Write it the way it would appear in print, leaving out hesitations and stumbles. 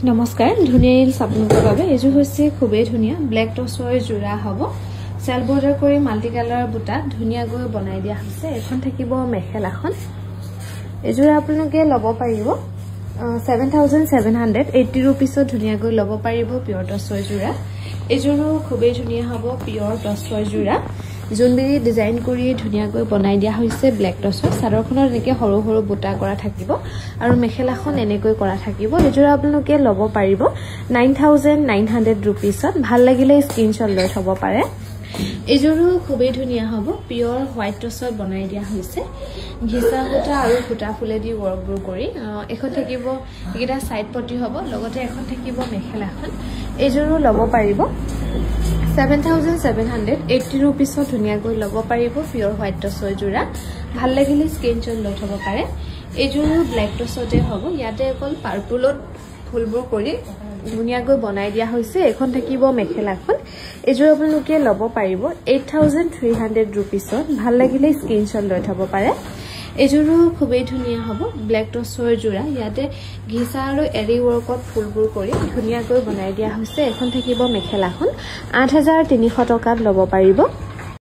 নমস্কাৰ ধুনিয়া ইল সাপনৰ বাবে এজু হৈছে খুবেই ধুনিয়া ব্ল্যাক টছৰ জোৰা হ'ব সেল বৰ্ডাৰ কৰি মাল্টি কালাৰ বুটা ধুনিয়া গৈ বনাই দিয়া হৈছে এখন থাকিব মেখেলাখন এজোৰা আপোনালোকে লব পাৰিব 7780 रुपीसত ধুনিয়া গৈ লব পাৰিব পিয়ৰ টছৰ জোৰা এজোৰো খুবেই ধুনিয়া হ'ব পিয়ৰ টছৰ জোৰা জুনবেৰি ডিজাইন কৰি ধুনিয়া গৈ বনাই দিয়া হৈছে ব্ল্যাক টছৰ সাদৰখনৰ এনেকে হৰু হৰু বুটা কৰা থাকিব আৰু মেখেলাখন এনেকৈ কৰা থাকিব এজোৰা আপোনালোকে লব পাৰিব 9900 रुपीसত ভাল লাগিলে স্ক্ৰিনশ্বট লৈ থব পাৰে এজোৰো খুবেই ধুনিয়া হ'ব পিয়ৰ হোৱাইট টছৰ বনাই দিয়া হৈছে ঘিসা ফুটা আৰু ফুটা ফুলে দি ওয়াৰ্কবোৰ কৰি এখন থাকিব এটা সাইড পটি হ'ব লগতে এখন থাকিব মেখেলাখন এজোৰো লব পাৰিব 7780 रुपीसত ধুনিয়া গৈ লব পাৰিব পিয়ৰ হোৱাইট টছৰ জোৰা ভাল লাগিলে স্ক্ৰিনশ্বট লৈ থব পাৰে এজোৰো ব্ল্যাক টছতে হ'ব ইয়াতে অকল পাৰ্পলত ফুলবোৰ কৰি ধুনিয়া গৈ বনাই দিয়া হৈছে এখন থাকিব মেখেলাখন এজোৰ আপোনালোকে লব পাৰিব 8300 रुपीसত ভাল লাগিলে স্ক্ৰিনশ্বট লৈ থব পাৰে এজোৰো খুবেই ধুনিয়া হ'ব ব্ল্যাক টছৰ জোৰা ইয়াতে ঘিসা আৰু এৰি ওয়াৰ্কত ফুলবোৰ কৰি ধুনিয়া গৈ বনাই দিয়া হৈছে এখন থাকিব মেখেলাখন 8300 টকাত লব পাৰিব